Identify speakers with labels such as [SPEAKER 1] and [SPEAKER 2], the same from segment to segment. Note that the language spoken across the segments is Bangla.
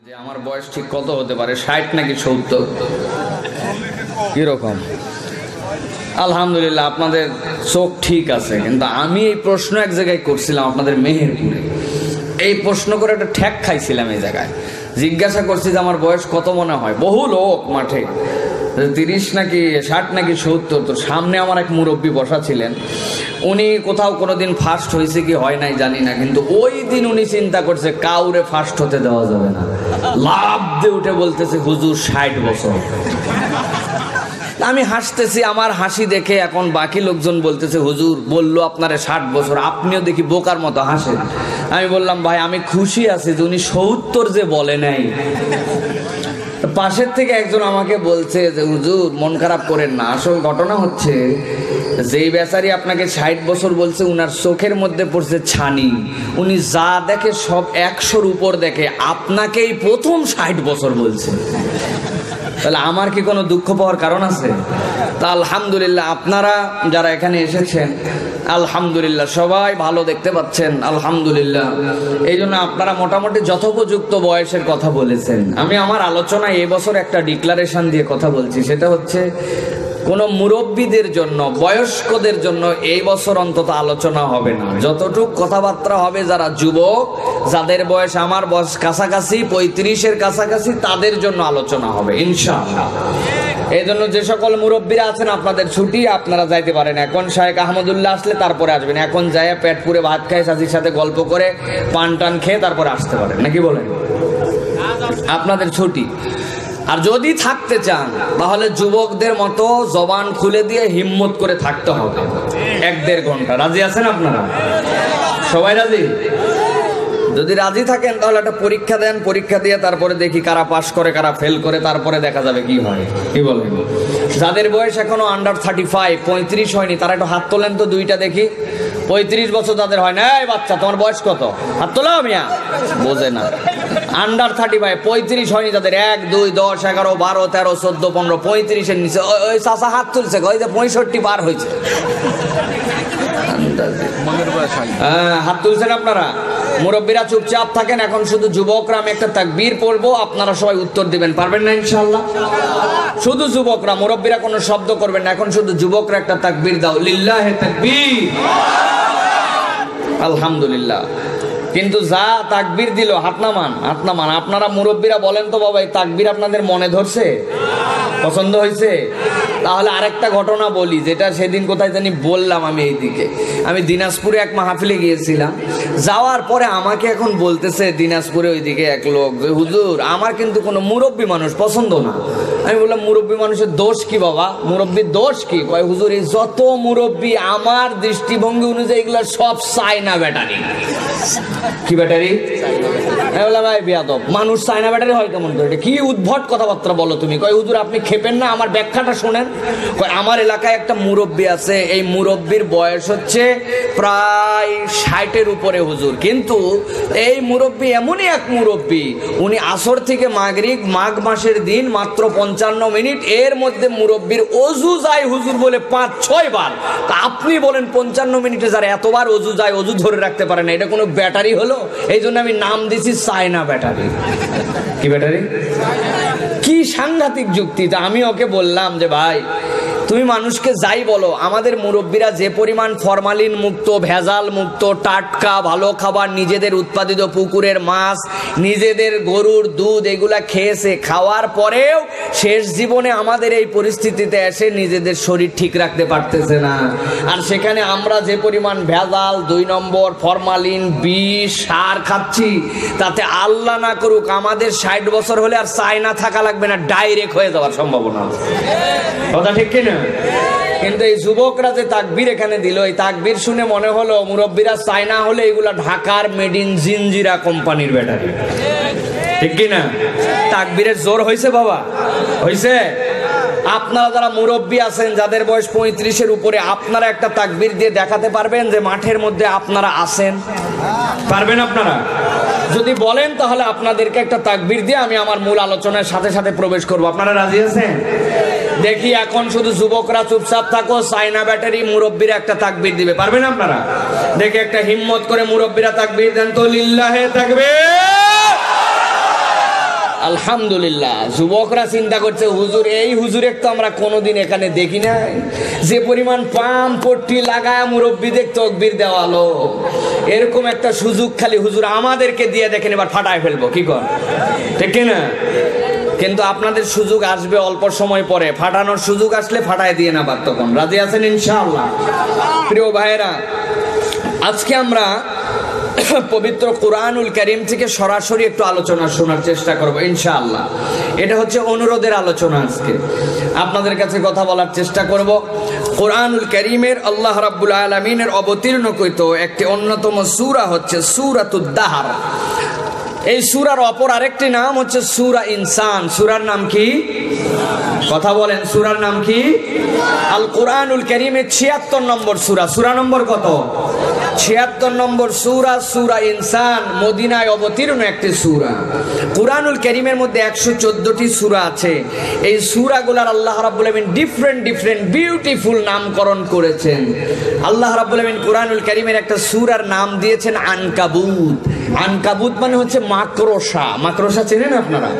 [SPEAKER 1] যে আমার বয়স ঠিক কত হতে পারে, 60 নাকি 70 কিরকম? আলহামদুলিল্লাহ আপনাদের চোখ ঠিক আছে, কিন্তু আমি এই প্রশ্ন এক জায়গায় করছিলাম আপনাদের মেহেরপুরে। এই প্রশ্ন করে একটা ঠ্যাক খাইছিলাম। এই জায়গায় জিজ্ঞাসা করছি যে আমার বয়স কত মনে হয়, বহু লোক মাঠে 30 নাকি 60 নাকি 70। তো সামনে আমার এক মুরব্বী বসা ছিলেন, উনি কোথাও কোনোদিন ফার্স্ট হয়েছে কি হয় নাই জানি না, কিন্তু ওই দিন উনি চিন্তা করছে কাউরে ফার্স্ট হতে দেওয়া যাবে না। লাভ দিয়ে উঠে বলতেছে হুজুর 60 বছর। আমি হাসতেছি, আমার হাসি দেখে এখন বাকি লোকজন বলতেছে হুজুর বললো আপনারে 60 বছর, আপনিও দেখি বোকার মতো হাসেন। আমি বললাম ভাই আমি খুশি আছি যে উনি 70 যে বলে নাই। পাশের থেকে একজন আমাকে বলছে যে হুজুর মন খারাপ করেন না, আসল ঘটনা হচ্ছে যেই বেচারি আপনাকে 60 বছর বলছে উনার চোখের মধ্যে পড়ছে ছানি, উনি যা দেখে সব 100-র উপর দেখে, আপনাকেই প্রথম 60 বছর বলছে। তাহলে আমার কি কোনো দুঃখ পাওয়ার কারণ আছে? তা আলহামদুলিল্লাহ আপনারা যারা এখানে এসেছেন আলহামদুলিল্লাহ সবাই ভালো দেখতে পাচ্ছেন আলহামদুলিল্লাহ। এই জন্য আপনারা মোটামুটি যথোপযুক্ত বয়সের কথা বলেছেন। আমি আমার আলোচনায় এবছর একটা ডিক্লারেশন দিয়ে কথা বলছি, সেটা হচ্ছে কোনো মুরব্বীদের জন্য, বয়স্কদের জন্য এই বছর অন্তত আলোচনা হবে না। যতটুক কথাবার্তা হবে যারা যুবক, যাদের বয়স আমার বয়স কাছাকাছি 35-এর কাছাকাছি, তাদের জন্য আলোচনা হবে ইনশাআল্লাহ। এই জন্য যে সকল মুরব্বীরা আছেন আপনাদের ছুটি, আপনারা যাইতে পারেন। এখন শায়েখ আহমদুল্লাহ আসলে তারপরে আসবেন, এখন যায় পেট পুরে ভাত খায় চাচির সাথে গল্প করে পান টান খেয়ে তারপরে আসতে পারেন, নাকি বলেন? আপনাদের ছুটি। আর যদি থাকতে চান তাহলে যুবকদের মতো জবান খুলে দিয়ে হিম্মত করে থাকতে হবে 1-1.5 ঘন্টা। রাজি আছেন আপনারা? সবাই রাজি? যদি রাজি থাকেন তাহলে একটা পরীক্ষা দেন, পরীক্ষা দিয়ে তারপরে দেখি কারা পাস করে কারা ফেল করে, তারপরে দেখা যাবে কি হয়। কি বলেন? যাদের বয়স এখনো আন্ডার 35, 35 হয়নি, তারা একটু হাত তোলেন তো, দুইটা দেখি। 35 বছর যাদের হয় না, এই বাচ্চা তোমার বয়স কত? হাত তোলা মিয়া, বোঝে না। আন্ডার 35, 35 হয়নি যাদের, 1, 2, 10, 11, 12, 13, 14, 15, 35-এর নিচে ওই চাচা হাত তুলছে, ওই যে 65 পার হয়েছে। হাত তুলছেন আপনারা? মুরব্বীরা চুপচাপ থাকেন। এখন শুধু যুবকরা, আমি একটা তাকবীর পড়বো, আপনারা সবাই উত্তর দিবেন, পারবেন না ইনশাআল্লাহ? শুধু যুবকরা, মুরব্বীরা কোনো শব্দ করবেন না। এখন শুধু যুবকরা একটা তাকবীর দাও, লিল্লাহে তাকবীর, আলহামদুলিল্লাহ। কিন্তু যা তাকবীর দিল হাত নামান, হাত নামান। আপনারা মুরব্বীরা বলেন তো বাবা, এই তাকবীর আপনাদের মনে ধরছে, পছন্দ হয়েছে? তাহলে আরেকটা ঘটনা বলি, যেটা সেদিন কোথায় জানি বললাম। আমি দিনাজপুরে এক মাহফিলে গিয়েছিলাম। যাওয়ার পরে আমাকে এখন বলতেছে দিনাজপুরে ওইদিকে এক লোক, হুজুর আমার কিন্তু কোনো মুরব্বী মানুষ পছন্দ না। আমি বললাম মুরব্বী মানুষের দোষ কি বাবা, মুরব্বীর দোষ কি? কয় হুজুর এই যত মুরব্বী আমার দৃষ্টিভঙ্গি অনুযায়ী এগুলো সব চায়না ব্যাটারি। কি ব্যাটারি? আমি বললাম ভাই বেয়াদব, মানুষ চায়না ব্যাটারি হয় কেমন করে? কি উদ্ভট কথাবার্তা বলো তুমি। কয় হুজুর আপনি খেপেন না, আমার ব্যাখ্যাটা শোনেন। কয় আমার এলাকায় একটা মুরব্বী আছে, এই মুরব্বীর বয়স হচ্ছে প্রায় 60-এর উপরে হুজুর, কিন্তু এই মুরব্বী এমনই এক মুরব্বী, উনি আসর থেকে মাগরিব, মাঘ মাসের দিন মাত্র 55 মিনিট, এর মধ্যে মুরব্বীর অজু যায় হুজুর বলে 5-6 বার। তা আপনি বলেন 55 মিনিটে যারা এতবার অজু যায়, অজু ধরে রাখতে পারে না, এটা কোনো ব্যাটারি হলো? এই জন্য আমি নাম দিছি চায়না ব্যাটারি। কি ব্যাটারি? কি সাংঘাতিক যুক্তি। তা আমি ওকে বললাম যে ভাই তুমি মানুষকে যাই বলো, আমাদের মুরব্বীরা যে পরিমাণ ফরমালিন মুক্ত, ভেজাল মুক্ত, টাটকা ভালো খাবার, নিজেদের উৎপাদিত পুকুরের মাছ, নিজেদের গরুর দুধ এগুলা খেয়েছে, খাওয়ার পরেও শেষ জীবনে আমাদের এই পরিস্থিতিতে এসে নিজেদের শরীর ঠিক রাখতে পারতেছে না। আর সেখানে আমরা যে পরিমাণ ভেজাল, 2 নম্বর ফরমালিন, বিষ, সার খাচ্ছি, তাতে আল্লাহ না করুক আমাদের 60 বছর হলে আর চায়না থাকা লাগবে না, ডাইরেক্ট হয়ে যাওয়ার সম্ভাবনা আছে। কথা ঠিক কিনা? কিন্তু এই যুবকরা যে তাকবীর এখানে দিল, এই তাকবীর শুনে মনে হলো মুরব্বীরা চায়না হলে এগুলা ঢাকার মেড ইন জিনজিরা কোম্পানির ব্যাটারি। ঠিক কিনা? তাকবীরের জোর হয়েছে বাবা, হয়েছে? আপনারা যারা মুরব্বী আছেন, যাদের বয়স 35-এর উপরে, আপনারা একটা তাকবীর দিয়ে দেখাতে পারবেন যে মাঠের মধ্যে আপনারা আছেন? পারবেন আপনারা? যদি বলেন তাহলে আপনাদেরকে একটা তাকবীর দিয়ে আমি আমার মূল আলোচনার সাথে সাথে প্রবেশ করব। আপনারা রাজি আছেন? দেখি এখন শুধু যুবকরা চুপচাপ থাকো, চায়না ব্যাটারি মুরব্বীরা একটা তাকবীর দিবে, পারবেন আপনারা? দেখি একটা হিম্মত করে মুরব্বীরা তাকবীর দেন তো, লিল্লাহে তাকবীর। আলহামদুলিল্লাহ। যুবকরা চিন্তা করছে হুজুর, এই হুজুরের তো আমরা কোনোদিন এখানে দেখি নাই, যে পরিমাণ পাম পট্টি লাগায় মুরব্বীদের তাকবীর দেওয়ালো, এরকম একটা সুযোগ খালি হুজুর আমাদেরকে দিয়ে দেখেন, এবার ফাটায় ফেলবো, কি কর, ঠিক না? কিন্তু আপনাদের সুযোগ আসবে অল্প সময় পরে, ফাটানোর সুযোগ আসলে ফাটায় দিয়ে না, তখন রাজি আছেন ইনশাআল্লাহ? প্রিয় ভাইয়েরা, আজকে আমরা পবিত্র কুরআনুল কারীম থেকে সরাসরি একটু আলোচনা শোনার চেষ্টা করব ইনশাআল্লাহ। এটা হচ্ছে অনুরোধের আলোচনা। আজকে আপনাদের কাছে কথা বলার চেষ্টা করব কুরআনুল কারীমের আল্লাহ রাব্বুল আলামিনের অবতীর্ণকৃত একটি অন্যতম সূরা হচ্ছে সূরাতুদ দাহর। এই সূরার অপর আরেকটি নাম হচ্ছে সূরা ইনসান। সূরার নাম কি? কথা বলেন, সূরার নাম কি? আল কুরআনুল কারীমের ৭৬ নম্বর সূরা। সূরা নম্বর কত? ৭৬ নম্বর সূরা, সূরা ইনসান, মদিনায় অবতীর্ণ একটি সূরা। কুরআনুল কারীমের মধ্যে ১১৪টি সূরা আছে। এই সূরাগুলোর আল্লাহ রাব্বুল আলামিন ডিফারেন্ট বিউটিফুল নামকরণ করেছেন। আল্লাহ রাব্বুল আলামিন কুরআনুল কারীমের একটা সূরার নাম দিয়েছেন আনকাবুত। আনকাবুত মানে হচ্ছে মাকড়সা। মাকড়সা চেনেন আপনারা?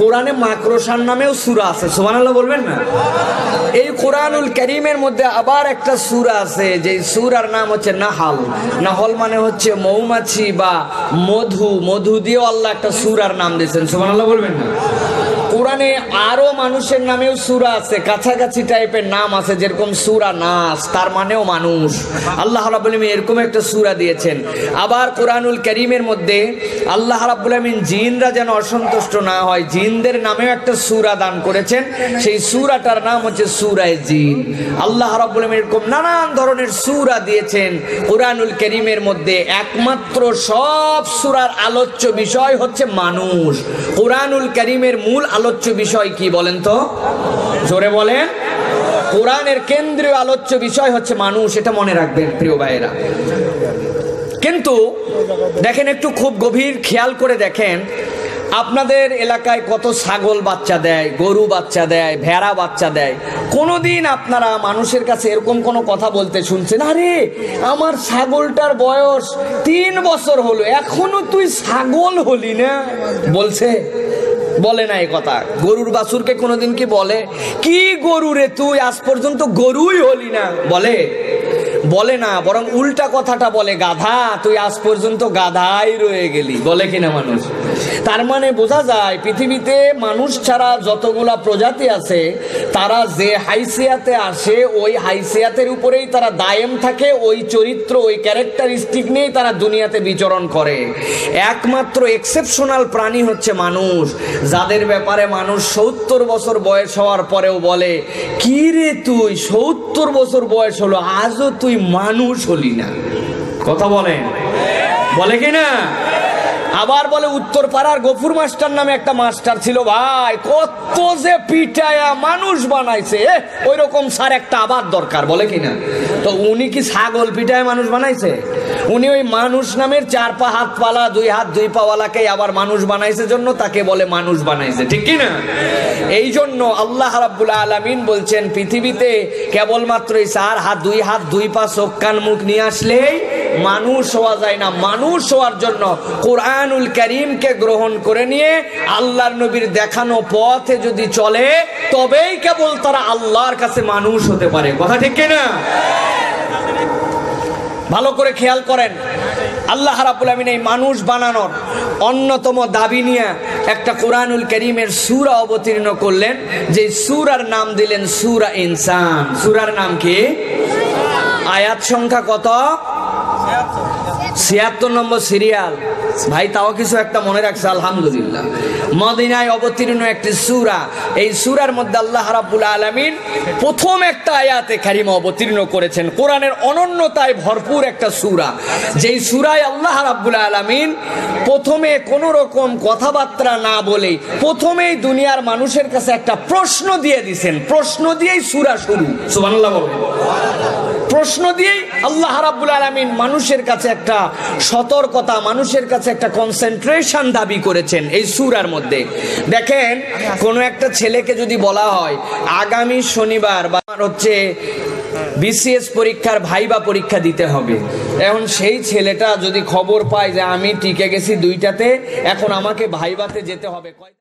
[SPEAKER 1] কোরআনে মাকড়সার নামেও সূরা আছে, সুবহানাল্লাহ বলবেন না? এই কুরআনুল কারীমের মধ্যে আবার একটা সূরা আছে, যে সূরার নাম হচ্ছে নাহল। নাহল মানে হচ্ছে মৌমাছি বা মধু। মধু দিয়েও আল্লাহ একটা সূরার নাম দিয়েছেন, সুবহানাল্লাহ বলবেন না? কোরআনে আরো মানুষের নামেও সূরা আছে, কাছাকাছি টাইপের নাম আছে, যেরকম সূরা নাস, তার মানেও মানুষ। আল্লাহ রাব্বুল আলামিন এরকম একটা সূরা দিয়েছেন। আবার কুরআনুল কারীমের মধ্যে আল্লাহ রাব্বুল আলামিন জিনরা যেন অসন্তুষ্ট না হয়, জিনদের নামেও একটা সূরা দান করেছেন। সেই সূরাটার নাম হচ্ছে সূরা জিন। আল্লাহ রাব্বুল আলামিন এরকম নানান ধরনের সূরা দিয়েছেন কুরআনুল কারীমের মধ্যে। একমাত্র সব সূরার আলোচ্য বিষয় হচ্ছে মানুষ। কুরআনুল কারীমের মূল আলোচ্য বিষয় কি বলেন তো? জোরে বলেন। কোরআনের কেন্দ্রীয় আলোচ্য বিষয় হচ্ছে মানুষ, এটা মনে রাখবেন প্রিয় ভাইয়েরা। কিন্তু দেখেন, একটু খুব গভীর খেয়াল করে দেখেন, আপনাদের এলাকায় কত ছাগল বাচ্চা দেয়, গরু বাচ্চা দেয়, ভেড়া বাচ্চা দেয়। কোনোদিন আপনারা মানুষের কাছে এরকম কোনো কথা বলতে শুনছেন, আরে আমার ছাগলটার বয়স ৩ বছর হলো, এখনো তুই ছাগল হলি না? বলছে? বলে না এই কথা। গরুর বাছুরকে কোনোদিন কি বলে, কি গরু রে তুই, আজ পর্যন্ত গরুই হলি না? বলে? বলে না, বরং উল্টা কথাটা বলে, গাধা তুই আজ পর্যন্ত গাধাই রয়ে গেলি। বলে কিনা মানুষ? তার মানে বোঝা যায় পৃথিবীতে মানুষ ছাড়া যতগুলা প্রজাতি আছে, তারা যে হাইসিয়াতে আসে ওই হাইসিয়াতের উপরেই তারা দায়েম থাকে, ওই চরিত্র, ওই ক্যারেক্টারিস্টিক নিয়েই তারা দুনিয়াতে বিচরণ করে। একমাত্র এক্সেপশনাল প্রাণী হচ্ছে মানুষ, যাদের ব্যাপারে মানুষ ৭০ বছর বয়স হওয়ার পরেও বলে, কি রে তুই ৭০ বছর বয়স হলো, আজও তুই মানুষ হলি না। কথা বলেন? বলে কিনা? আবার বলে, উত্তর পাড়ার গফুর মাস্টার নামে একটা মাস্টার ছিল, ভাই কত যে পিটায়া মানুষ বানাইছে, ওই রকম স্যার একটা আবার দরকার। বলে কিনা? তো উনি কি ছাগল পিটায় মানুষ বানাইছে? উনি ওই মানুষ নামের 4 পা হাত পালা 2 হাত 2 পাওয়ালাকে আবার মানুষ বানাইছে, জন্য তাকে বলে মানুষ বানাইছে, ঠিক কিনা? এই জন্য আল্লাহ রাব্বুল আলামিন বলছেন, পৃথিবীতে কেবলমাত্র 4 হাত 2 হাত 2 পা চোখ কান মুখ নিয়ে আসলেই মানুষ হওয়া যায় না। মানুষ হওয়ার জন্য কুরআনুল কারীমকে গ্রহণ করে নিয়ে আল্লাহর নবীর দেখানো পথে যদি চলে, তবেই কেবল তারা আল্লাহর কাছে মানুষ হতে পারে। কথা ঠিক কিনা? ভালো করে খেয়াল করেন, আল্লাহ রাব্বুল আলামিন এই মানুষ বানানোর অন্যতম দাবি নিয়ে একটা কুরআনুল কারীমের সূরা অবতীর্ণ করলেন, যে সূরার নাম দিলেন সূরা ইনসান। সূরার নাম কি? আয়াত সংখ্যা কত? ৭৬ নম্বর সিরিয়াল। ভাই তাও কিছু একটা মনে রাখছে, আলহামদুলিল্লাহ। মদিনায় অবতীর্ণ একটি সূরা। এই সূরার মধ্যে আল্লাহ রাব্বুল আলামিন প্রথম একটা আয়াতে কারিমা অবতীর্ণ করেছেন। কোরআনের অনন্যতায় ভরপুর একটা সূরা, যেই সূরায় আল্লাহ রাব্বুল আলামিন প্রথমে কোন রকম কথাবার্তা না বলে প্রথমেই দুনিয়ার মানুষের কাছে একটা প্রশ্ন দিয়ে দিয়েছেন। প্রশ্ন দিয়েই সূরা শুরু। সুবহানাল্লাহ বলেন। প্রশ্ন দিয়েই আল্লাহ রাব্বুল আলামিন মানুষের কাছে একটা সতর্কতা, মানুষের কাছে একটা কনসেন্ট্রেশন দাবি করেছেন এই সূরার মধ্যে। দেখেন, কোন একটা ছেলেকে যদি বলা হয় আগামী শনিবার বা হচ্ছে বিসিএস পরীক্ষার ভাইবা পরীক্ষা দিতে হবে, এখন সেই ছেলেটা যদি খবর পায় যে আমি টিকে গেছি 2টাতে, এখন আমাকে ভাইবাতে যেতে হবে,